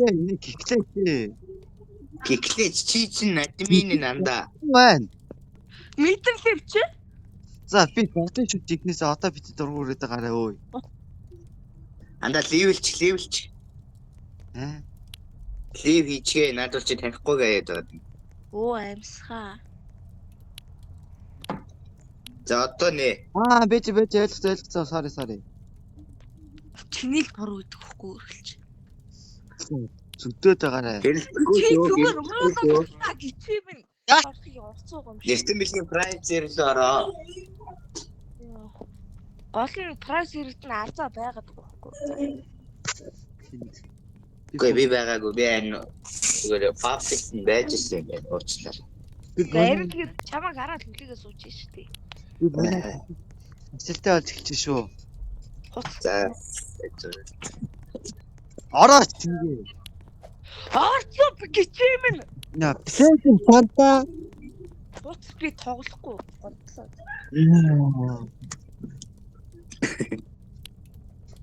Энийг гихлээ. Гэхлээр чи чинь админ нанда. Байна. Мэдрэхив чи? За би бодсон шүү жигнэсээ одоо бид дургуурээд гараа өө. Анда левелч. Аа. Лев хийчихээ надад чи танихгүй гээд байна. Оо амьсгаа. За одоо нэ. Бэж ойлгоцоо sorry. Чинийг буруу гэдэг хөхгүй өргөлч. Зүтээд байгаарэ. Чи зүгээр өмрөөлөө та гिचвэм нь. Орцоо юм шиг. Ертэн билгийн прайс зэрэл ороо. Гол нь прайс хэрэгтэн алзаа байгаад байхгүй. Үгүй би байгаагүй би энэ зүгээр паблик нь байж ирсэн юм уучлаарай. Гэрэг чамаг хараад хүлээгээ сууж шүү дээ. Би манай ажилтаа болж эхэлж шүү. За. Орооч тийгээ. Орцоо гिचвэм нь. На плейн фанта. Буц би тоглохгүй бодлоо.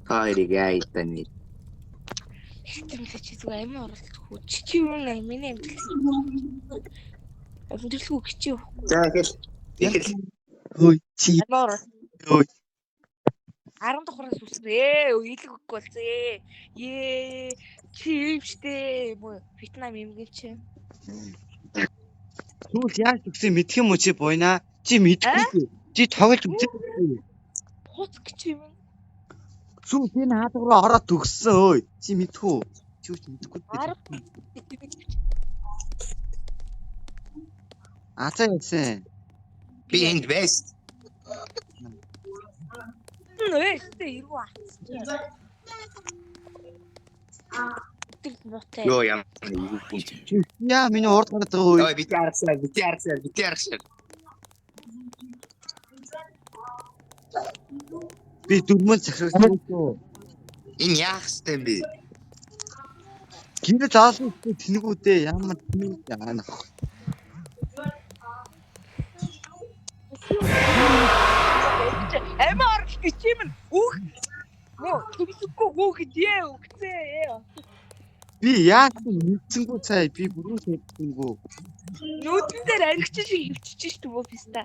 Хайрыг яайтаны. Хитэмлээ чи зүгээр амин оролцох хүү. Чи юу нэ миний амтлал. Амтлалгүй гिचв. За ихэл Хөөе чи. Амин орол. Хөөе. 10 давхраас үснэ. Ийлэг өгөхгүй болцээ. Чи юм штэ. Вьетнам юм гин чи. Түл яаж үгсээ мэдх юм уу чи буйна? Чи мэдхгүй. Чи тоглож үзээ. Хуц гिचв. Сүү энэ хаалгараа ороод төгссөн өөй. Чи мэдхүү. Чи үуч мэдхгүй. Ацаа яасан. би энд бест. Нөөстэй ирүү аац. Тэр ботэ. Йоо яа. Яа миний урд гараад байгаа өөй. Ой би таарсан. Би дөрмөн захирагсан шүү. Энэ яах вэ би? Гинэ заасан тэнэгүүдээ ямар тэнэг яана. Амар гिचв нь. Үх. Нөө төгсөхгүй хөөгдөө үгцээ. Би яаж мэдсэнгүү цай би бүрэн мэдсэнгүү. Нүүдэн дээр аригч шиг хөвчөж шүү дээ фиста.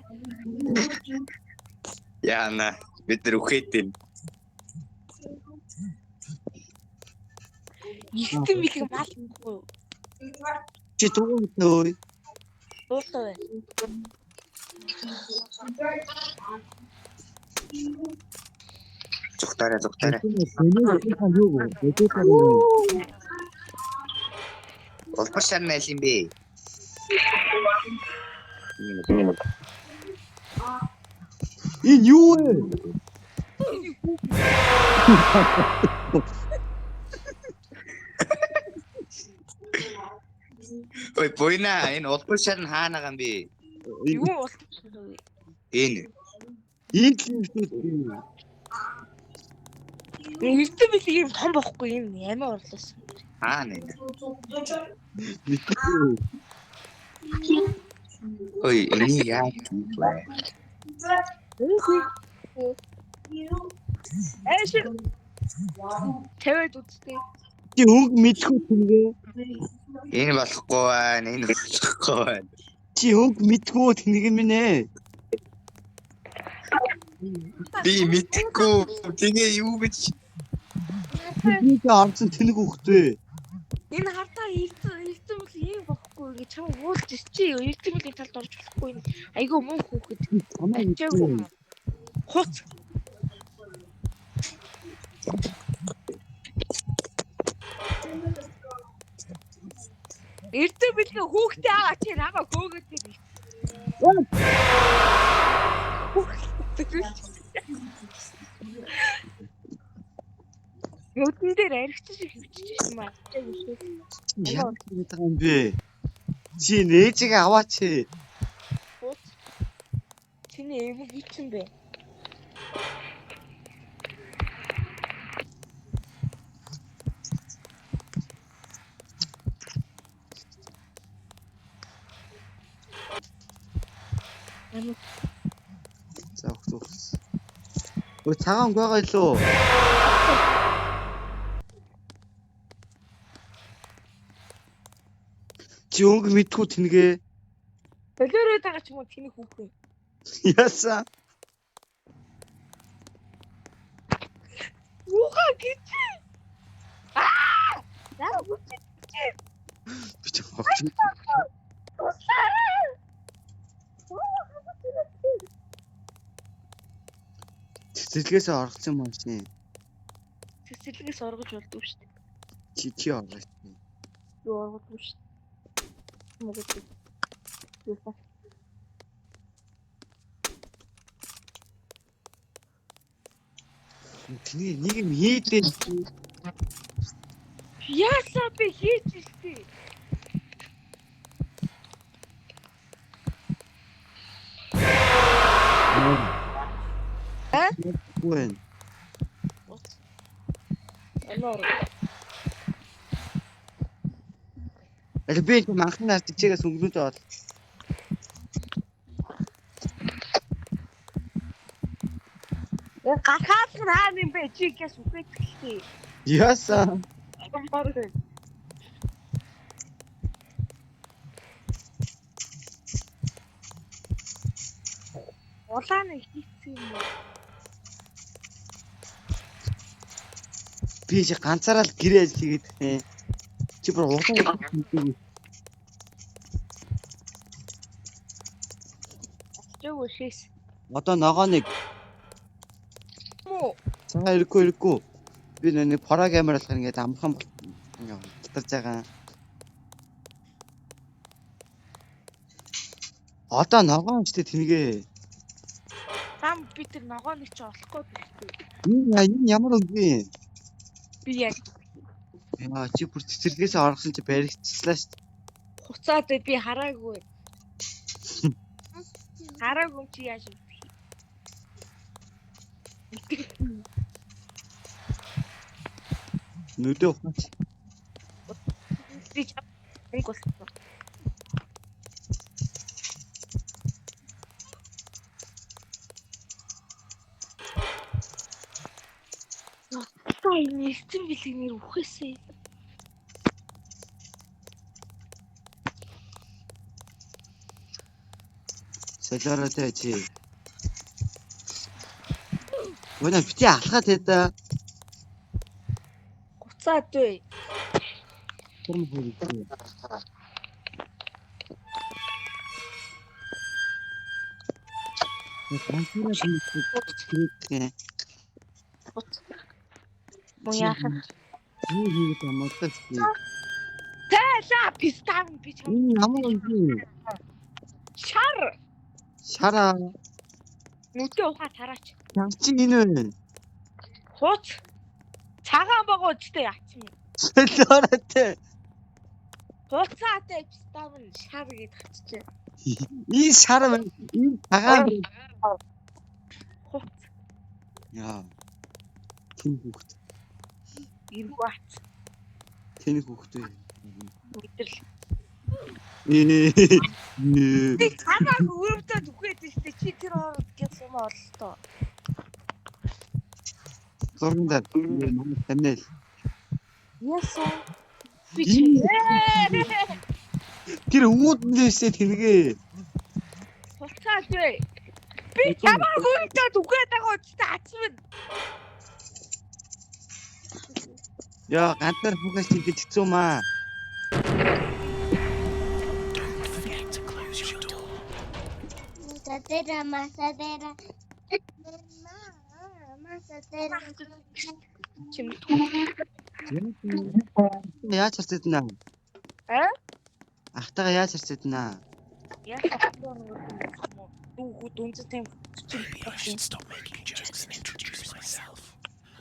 Яана бид нар үхээдэн. Ихтэй мэлэг мал ахгүй. Чи дууг нөө. Дуулаа. Зүгтаараа. Олбошар найл юм бэ? Энэ юу вэ? Ой буйна энэ олбошар нь хаана гам бэ? Юу болчихсон вэ? Энэ. Ийм юм шүү. Ихтэй мэлэг юм том бохгүй юм амар орлоосон. Хаана энэ? Ой энэ яа. Эш. Тэвэд үстэй. Чи хөнгө мэдхгүй тэнгээ. Энэ болохгүй байна. Чи хөнгө мэдхгүй тэнэг минь ээ. Би мэдхгүй. Тэгээ юу гэж Би орсон тэнэг хөхтэй. Энэ хартаа ихтэй мэл юм бохгүй гэж чам уулж чи ихтэй мэл талд орж болохгүй. Айгүй мөн хүүхэд. Ачаагүй. Хуц. Ихтэй мэл хүүхдээ аваа чи намайг хөөгөөд тийм. Нүдэн дээр аригч шиг хөвчөж юм аа. Яа юм бэ? Чи нээжиг аваач. Чиний эв хийчихэн бэ? За өгс. Өө цагаан байгаа илүү. чи өнгө мэдхүү тэнгээ. Болоороо байгаа ч юм уу тэний хүүхэн. Яасан? Уухаа гэж. Наа үгүй. Би ч хогч. Цэцэрлэгээс оргоцсон юм шин. Цэцэрлэгээс оргож болдгоо шүү дээ. Чи оргоц. Юу оргодгүй шүү дээ. Могод. Юу фа. Тэний нэг юм хийдээ. Яасаа би хийж ирсэн. Гүн. Алор. Би манхнаар чигээс өнгөнөөд бол. Гарахаас наа юм бэ чигээс үхээдчихлээ. Яасан? Амбаргүй. Улааны хийцэн юм уу? Би чи ганцаараа л гэрээ ажил хийгээд байна. Чи бүр улаан хийдэг. Жоо шээс. Одоо ногоо нэг Муу. цаа ирэхгүй. Би нэг пора камер алхах ингээд амархан гитарж байгаа. Одоо ногоо ч тэнгээ. Там би тэр ногоо нэг ч олохгүй байна. Энэ ямар үгүй. Би яг Яа чи бүр цэцэрлэгээс оргосон чи баригдчихлаа шүү дээ. хуцаад би хараагүй. Хараагүй чи яаж юм. Нүдээ ухаач. Би яг болсон. Тай нэлтэн бэлгнэр үхээсэй. Солиороотой чи. Өнөө бити алхаад хэдэ. Хуцаад бай. Турм хөрөв. Муу яах вэ? Юу хийгээд амттай. Тайлаа пистав би ч Ямар үгүй. шар. Шараа. Нүдээ ухаа тараач. Чи энэ вэ? Хуц. Цагаан богоочтой яач юм. Солиороотой. Хуцаатай пистав нь шар гэж хачжээ. Энэ шар энэ цагаан. Хуц. Яа. Тэн хүүхд. Ирвэт. Тэн хүүхд. Мэдрэл. Нээ. Би цагаан өрөвдөд үхээд штэ чи тэр ород гэсэн юм оллоо. Зургандаа танил. Яасан. Би чи. Тэр үүднээсээ тэргээ. Хуцаад бай. Би чамаа өрөвдөд үхээд байгаа үстэй ачмын. Яа, ганцаар хүүхээс тийгэж хэцүү маа. Masadera, masadera. Masadera. Чим. Яаж харцдана? Ахтайгаа яаж харцдана? Maybe I should stop making jokes and introduce myself.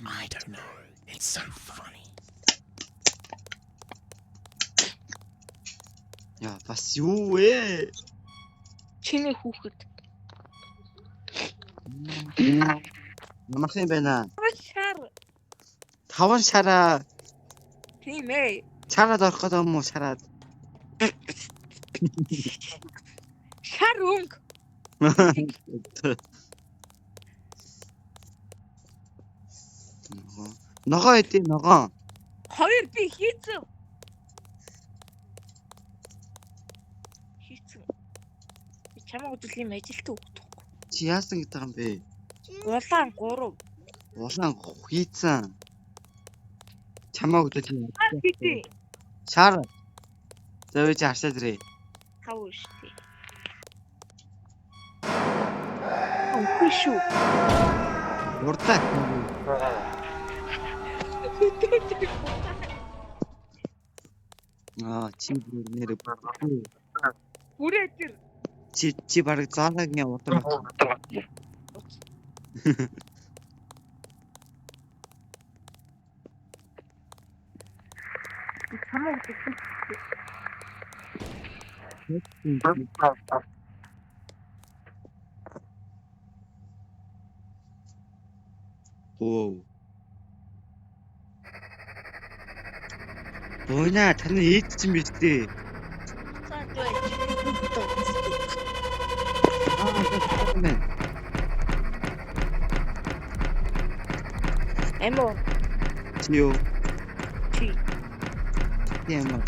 I don't know. It's so funny. Яа, бас юу вэ? Чиний хүүхэд. Ямар юм байна? Шар. Таван шараа. Тийм ээ. Чараад орох гэдэг юм уу шараад? Шар өнг. Ногоо эдээ ногоо. Хоёр би хийцэн. чамаа өдөрлийн ажилтаа өгдөг. Чи яасан гэдэг юм бэ? Улаан 3. Улаан хийцэн. Чамаа өдөрлийн Хэдий. шар. Зөөж харсаад ирээ. Хав штий. Үгүй шүү. Урдаа. Чи нэр Хүрээ тэр. чи бараг заалагны урдаа. Чамаа өдөрсөн. Оо. Бойна таны ээж чинь биш дээ. За тэгвэл эмо Чи юу? чи Яма.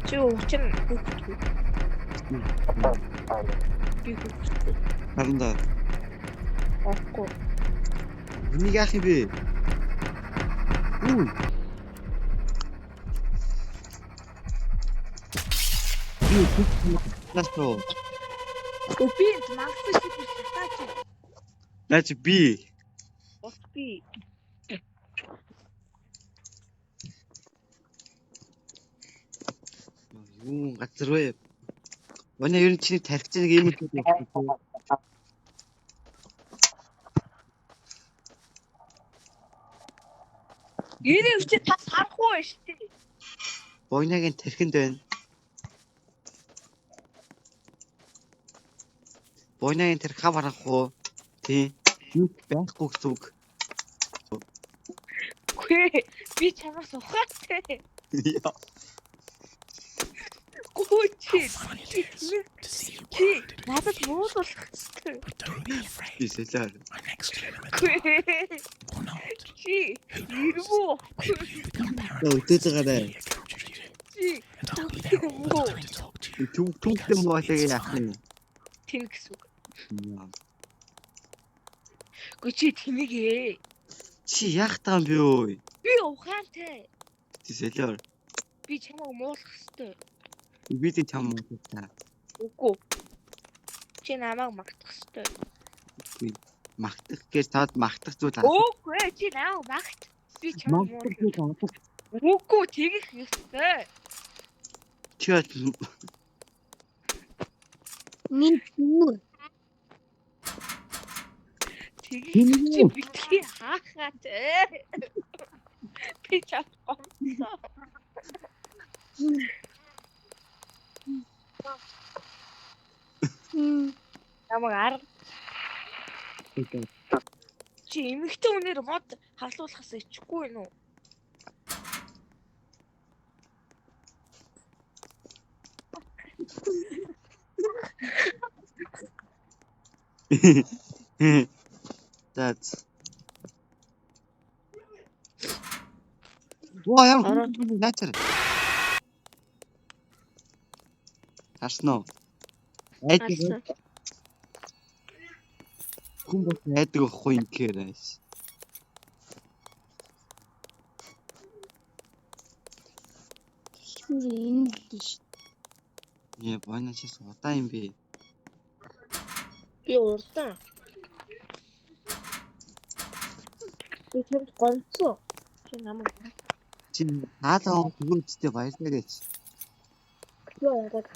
чи учин хүүхдгүй. Би хүүхдгүй. Харанда. Охгүй. Энийг яах юм бэ? Насроо. Үгүй магтаж би шатаач. Наач би. Бос би. Юу газар вэ? Өнөө ер нь чиний тархиж нэг юм л үү? Ирээ чи та санахгүй штий. Бойнагийн тархинд байна. Бойнагийн тархи хав харах уу? Тий. Юу байхгүй гэсэн үг. Үгүй би чамаас ухаатай. Яа. Гүү чи. Find it is to see you Чи wanted. надад муулах хэрэгтэй. But don't be afraid. Би сэлээр. I'm next to you in the Үгүй or not. чи Who knows? ирвүү. Maybe you become paranoid. Өдөөж байгаа даа. Be a coach if you do. Чи And I'll be there all the time to talk to you. Түүхтэй моолыг яах юм? тэн гэсэн үг. Яа. Үгүй чи тэнийгээ. Чи яах таа юм бэ өө? Би ухаантай. Чи сэлээр. Би чамаа муулах хэрэгтэй. Би тийм чам муу та. Үгүй. Чи намайг магтах хэрэгтэй. Магтах гэж таад магтах зүйл Үгүй чи намайг магт. Би чамаа муулах. Үгүй тэгэх ёстой. Чи Минь юу? Тэгэх чи битгий хаахаатай. Би чамаа. Намайг арга чи эмэгтэй хүнээр мод хавлуулахаас ичхгүй нүү. That's. Ваа яа наачаар. Харсноо. Алсан. Хүмүүс найдаг ахгүй юм гэхээрээс. Энэ л ш. Яа байна чи удаа юм бэ? Би урдаа. Би тэр гонцоо. Чи намайг Чи наадаа бүгдтэй баярлалаа гэж. юу яагаад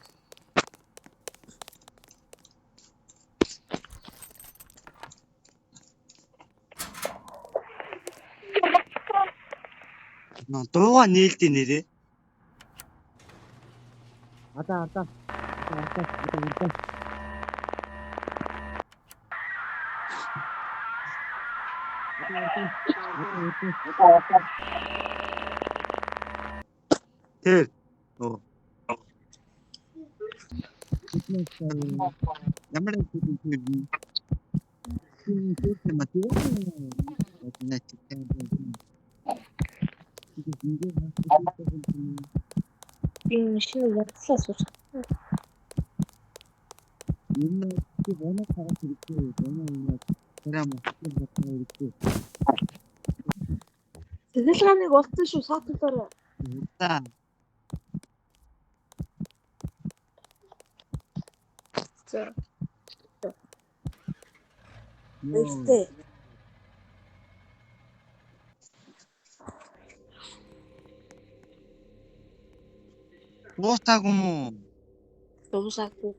Дууга нээлтийн нэрээ. Адаа. Тэр. Оо. Ямар нэг юм бэ? би шинэ ядсаа сууж. 옛날 그 워낙 잘하고 이렇게 워낙 드라마 같은 거 이렇게 Захилгааныг олсон шүү саатуудаараа. 못다. За. Өстэй. 무엇하고 뭐 Дуусаагүй.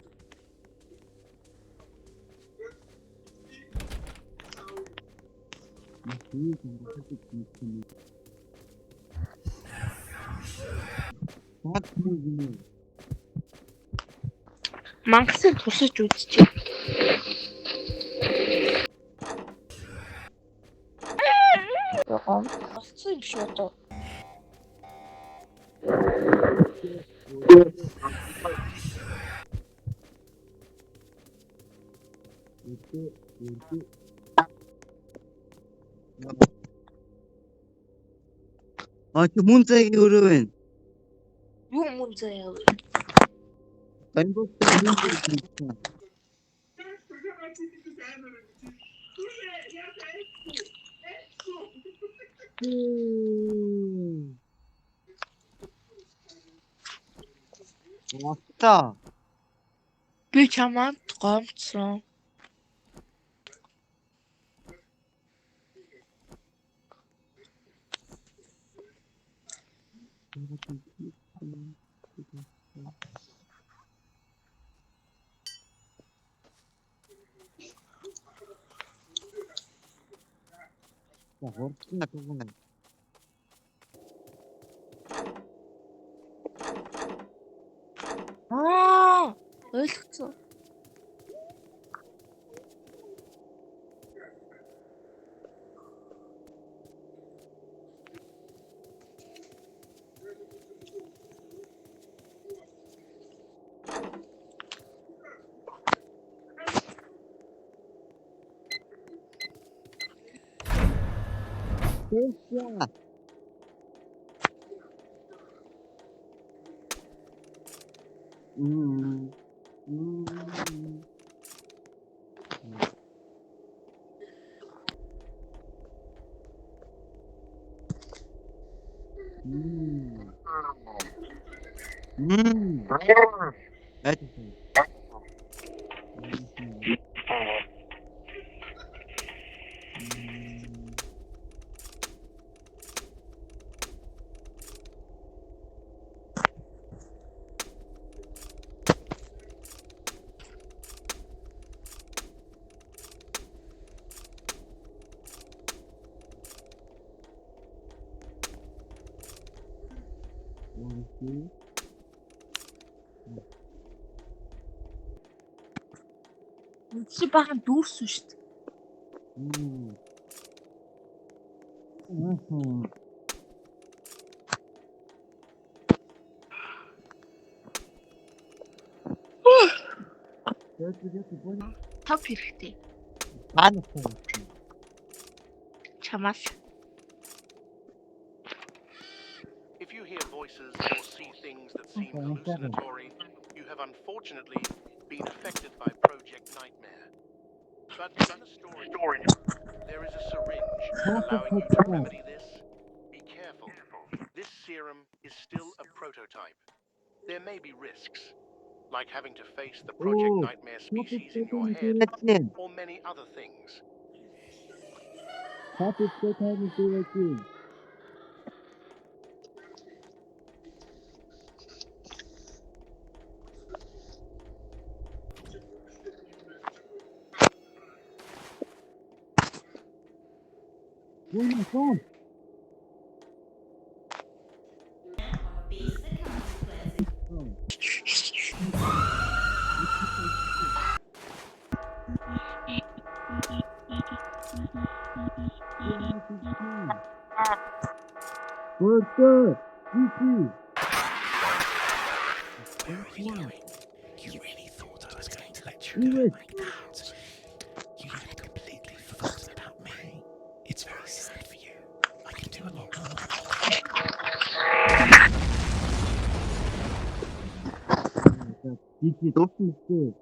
Мангасан тусаж үзчихье. Олсон юм шүү дээ. 저 문자기 어려운 Юу мөн заяа. 단복 왔다. Би чамд гомцсон. 어렵구나 그거는. Ойлгоцсон. 됐어. 음. 음. 맛있어. Чи бахан дүүрсэн шүү дээ. Топ хэрэгтэй. Чамаас. If you hear voices or see things that seem hallucinatory, you have unfortunately been affected by Project Nightmare. But in the story, there is a syringe allowing you to remedy this. Be careful. This serum is still a prototype. There may be risks, like having to face the Project Nightmare species in your head, or many other things. Good. Where are we going? You really thought I was going to let you go like that? You had completely forgotten about me. It's very sad for you. I can do a lot more. 높이 있지.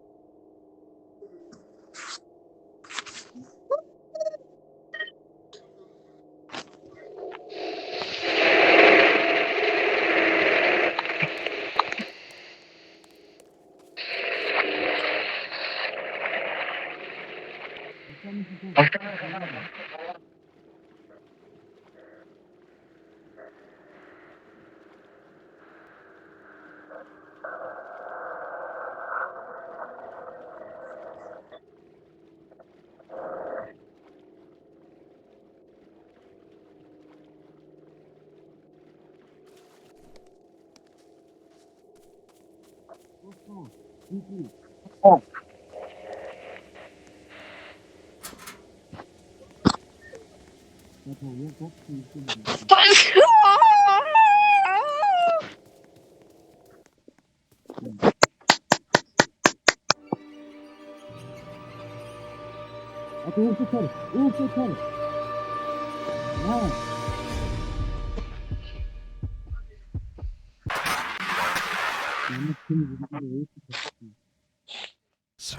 So,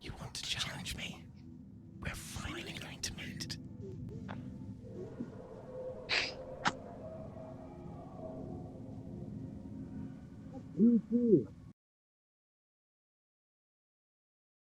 you want to challenge me? We're finally going to meet.